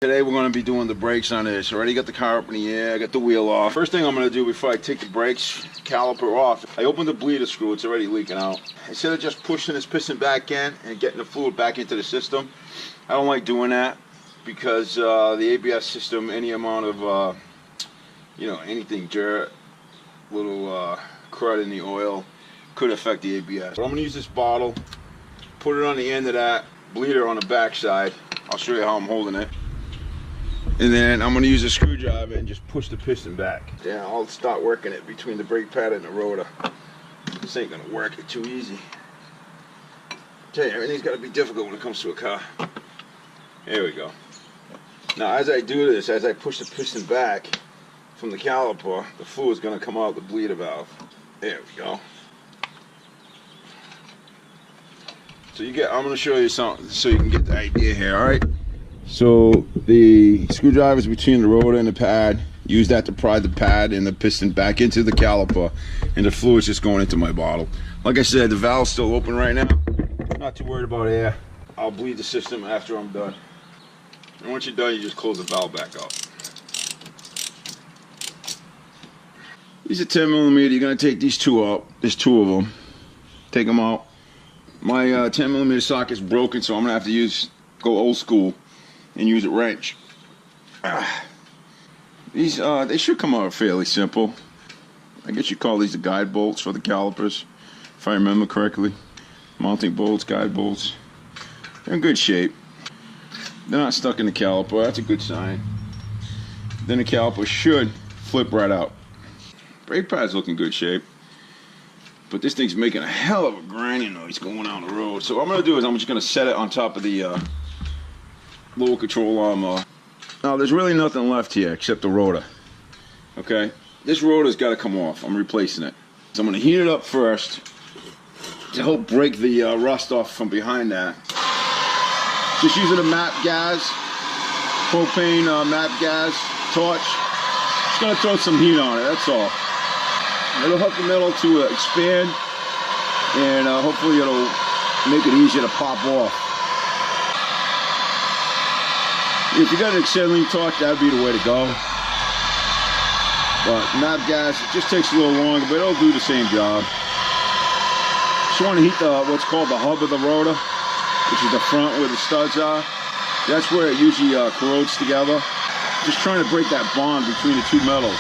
Today we're going to be doing the brakes on this. Already got the car up in the air, I got the wheel off. First thing I'm going to do before I take the brakes caliper off, I opened the bleeder screw, it's already leaking out. Instead of just pushing this piston back in and getting the fluid back into the system, I don't like doing that because the ABS system, any amount of, anything, dirt, little crud in the oil could affect the ABS. But I'm going to use this bottle, put it on the end of that bleeder on the back side. I'll show you how I'm holding it. And then I'm going to use a screwdriver and just push the piston back. Yeah, I'll start working it between the brake pad and the rotor. This ain't going to work it too easy. I tell you, everything's got to be difficult when it comes to a car. There we go. Now as I do this, as I push the piston back from the caliper, the fluid's going to come out the bleeder valve. There we go. So I'm going to show you something so you can get the idea here, alright? So the screwdriver is between the rotor and the pad. Use that to pry the pad and the piston back into the caliper, and the fluid's just going into my bottle. Like I said, the valve's still open right now. Not too worried about air. I'll bleed the system after I'm done. And once you're done, you just close the valve back up. These are 10mm. You're going to take these two out. There's two of them. Take them out. My 10mm socket's broken, so I'm going to have to go old school and use a wrench. These they should come out fairly simple. I guess you call these the guide bolts for the calipers, if I remember correctly. Mounting bolts, guide bolts. They're in good shape. They're not stuck in the caliper. That's a good sign. Then the caliper should flip right out. Brake pad's look in good shape, but this thing's making a hell of a grinding noise going down the road. So what I'm going to do is I'm just going to set it on top of the lower control arm. Now there's really nothing left here except the rotor. Okay, this rotor's got to come off. I'm replacing it. So I'm going to heat it up first to help break the rust off from behind that. Just using a MAP gas, propane MAP gas torch. Just going to throw some heat on it, that's all. It'll help the metal to expand, and hopefully it'll make it easier to pop off. If you got an acetylene torch, that'd be the way to go. But MAP gas, it just takes a little longer, but it'll do the same job. Just want to heat what's called the hub of the rotor, which is the front where the studs are. That's where it usually corrodes together. Just trying to break that bond between the two metals.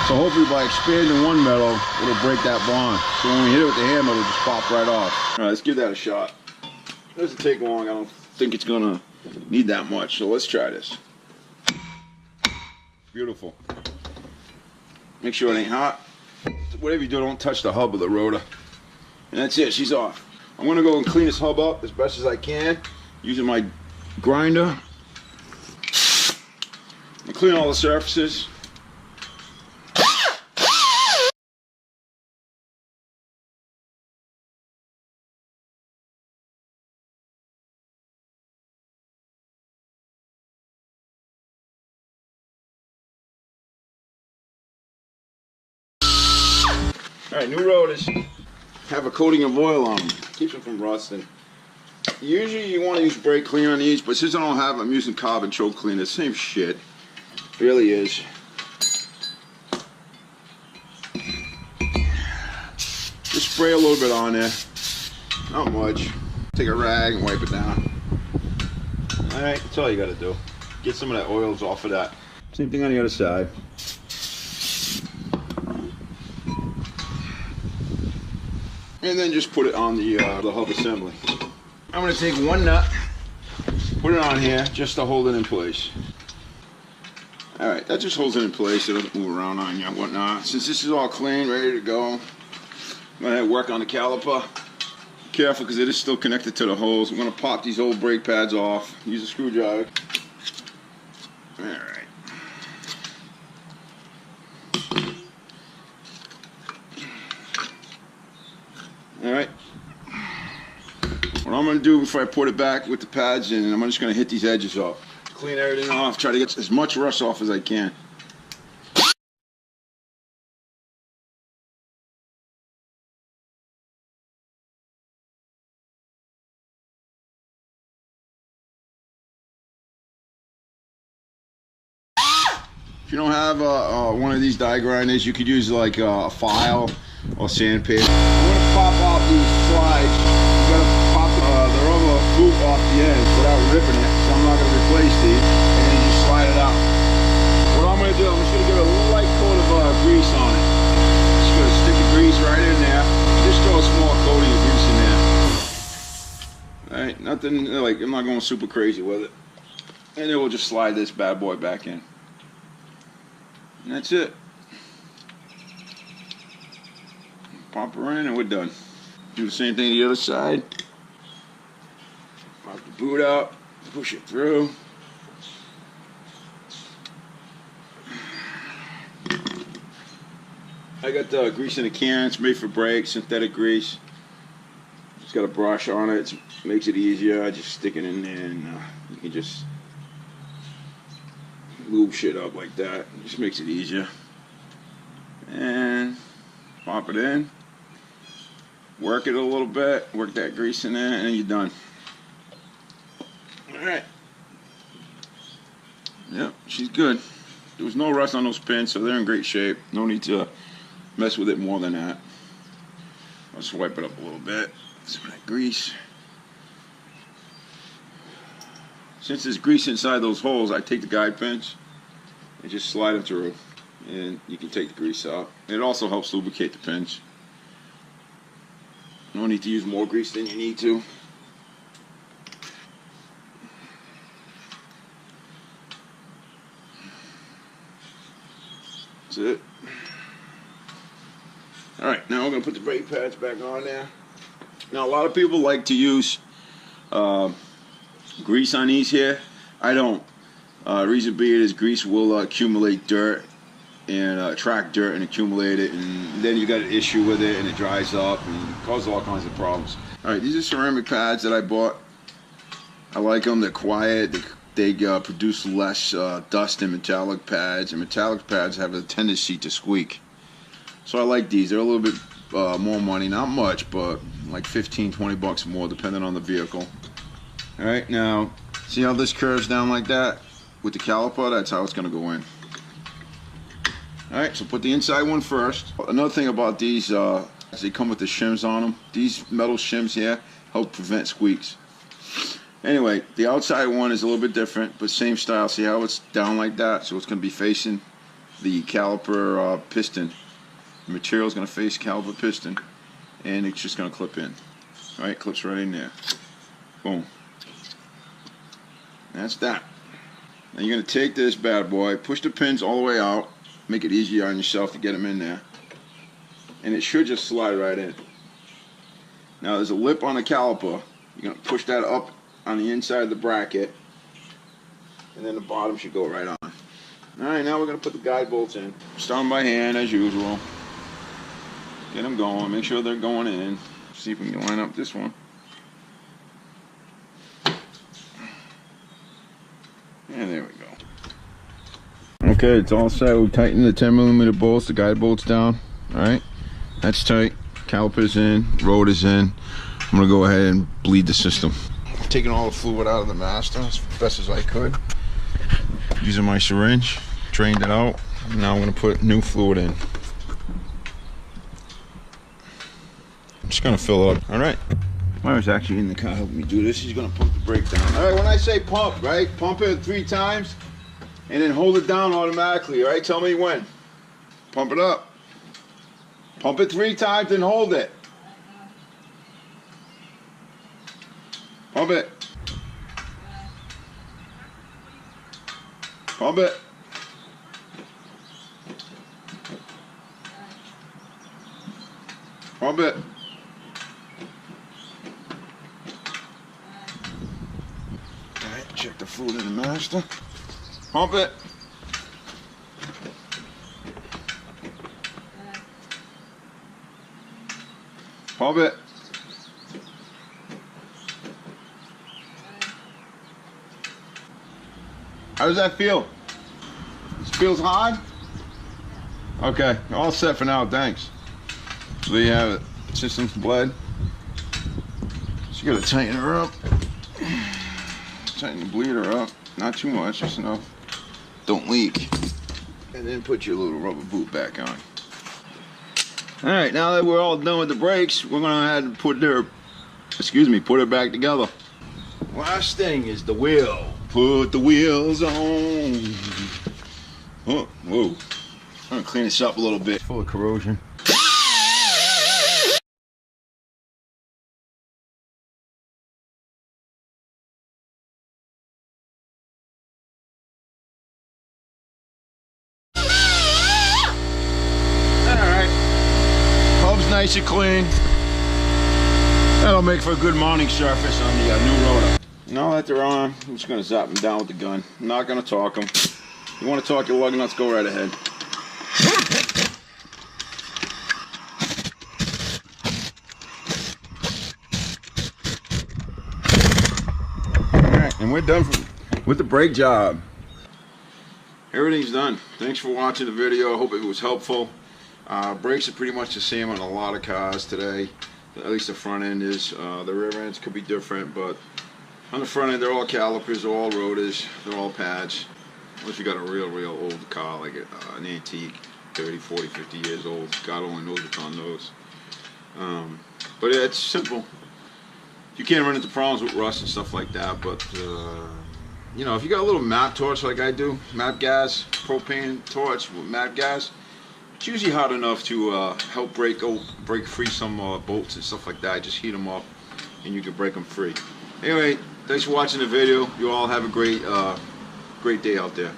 So hopefully by expanding one metal, it'll break that bond. So when we hit it with the hammer, it'll just pop right off. All right, let's give that a shot. It doesn't take long. I don't think it's gonna need that much. So let's try this. Beautiful. Make sure it ain't hot. Whatever you do, don't touch the hub of the rotor. And that's it. She's off. I'm gonna go and clean this hub up as best as I can using my grinder. And clean all the surfaces. Alright, new rotors have a coating of oil on them. Keeps them from rusting. Usually you want to use brake cleaner on these, but since I don't have it, I'm using carbon choke cleaner. Same shit. Really is. Just spray a little bit on there. Not much. Take a rag and wipe it down. Alright, that's all you gotta do. Get some of that oils off of that. Same thing on the other side. And then just put it on the hub assembly. I'm going to take one nut, put it on here just to hold it in place. Alright, that just holds it in place. It doesn't move around on you and whatnot. Since this is all clean, ready to go, I'm going to work on the caliper. Careful because it is still connected to the hose. I'm going to pop these old brake pads off. Use a screwdriver. Alright. Alright, what I'm going to do before I put it back with the pads in, I'm just going to hit these edges up. Clean everything off, try to get as much rust off as I can. If you don't have one of these die grinders, you could use like a file or sandpaper. I'm going to pop off these slides. You got to pop the rubber boot off the end without ripping it, so I'm not going to replace these, and then you just slide it out. What I'm going to do, I'm just going to give it a little light coat of grease on it. Just going to stick the grease right in there. Just throw a small coating of grease in there. Alright, nothing like, I'm not going super crazy with it. And then we'll just slide this bad boy back in. And that's it. Pop her in and we're done. Do the same thing to the other side. Pop the boot out, push it through. I got the grease in a can. It's made for brakes, synthetic grease. It's got a brush on it. It makes it easier. I just stick it in there and you can just lube shit up like that. It just makes it easier. And pop it in. Work it a little bit. Work that grease in there and then you're done. Alright. Yep, she's good. There was no rust on those pins, so they're in great shape. No need to mess with it more than that. I'll just wipe it up a little bit. Some of that grease. Since there's grease inside those holes, I take the guide pins and just slide them through, and you can take the grease out. It also helps lubricate the pins. No need to use more grease than you need to. That's it. Alright, now we're going to put the brake pads back on there. Now, a lot of people like to use grease on these here. I don't. Reason being is grease will accumulate dirt and attract dirt and accumulate it, and then you got an issue with it and it dries up and causes all kinds of problems. Alright, these are ceramic pads that I bought. I like them. They're quiet. They produce less dust than metallic pads, and metallic pads have a tendency to squeak. So I like these. They're a little bit more money, not much, but like 15-20 bucks more depending on the vehicle. Alright, now see how this curves down like that with the caliper? That's how it's going to go in. Alright, so put the inside one first. Another thing about these, they come with the shims on them. These metal shims here help prevent squeaks. Anyway, the outside one is a little bit different, but same style. See how it's down like that? So it's going to be facing the caliper piston. The material is going to face caliper piston, and it's just going to clip in. Alright, clips right in there. Boom. That's that. Now you're going to take this bad boy, push the pins all the way out, make it easier on yourself to get them in there, and it should just slide right in. Now there's a lip on the caliper. You're going to push that up on the inside of the bracket, and then the bottom should go right on. Alright, now we're going to put the guide bolts in. Start them by hand as usual. Get them going, make sure they're going in. See if we can line up this one. And there we go. Okay, it's all set. We tighten the 10mm bolts, the guide bolts down. Alright, that's tight. Calipers in, rotors in. I'm going to go ahead and bleed the system. Taking all the fluid out of the master as best as I could. Using my syringe, drained it out. Now I'm going to put new fluid in. I'm just going to fill it up. Alright. Myra's actually in the car helping me do this. She's going to pump the brake down. Alright, when I say pump, right? Pump it 3 times and then hold it down automatically, alright? Tell me when. Pump it up. Pump it 3 times and hold it. Pump it. Pump it. Pump it. Alright, check the fluid in the master. Pump it. Pump it. How does that feel? This feels hard? Okay, all set for now, thanks. So there you have it. System's bled. So you gotta tighten her up. Tighten the bleeder up. Not too much, just enough. Don't leak. And then put your little rubber boot back on. Alright, now that we're all done with the brakes, we're gonna have to put it back together. Last thing is the wheel. Put the wheels on. Oh, whoa. I'm gonna clean this up a little bit. Full of corrosion. Nice and clean. That'll make for a good mounting surface on the new rotor. Now that they're on, I'm just going to zap them down with the gun. I'm not going to torque them. You want to torque your lug nuts, go right ahead. Alright, and we're done with the brake job. Everything's done. Thanks for watching the video. I hope it was helpful. Brakes are pretty much the same on a lot of cars today. At least the front end is. The rear ends could be different, but on the front end they're all calipers, they're all rotors, they're all pads. Unless you got a real old car like an antique, 30, 40, 50 years old. God only knows what's on those. But yeah, it's simple. You can't run into problems with rust and stuff like that, but you know, if you got a little map torch like I do, map gas, propane torch with map gas, it's usually hot enough to help break free some bolts and stuff like that. Just heat them up and you can break them free. Anyway, thanks for watching the video. You all have a great day out there.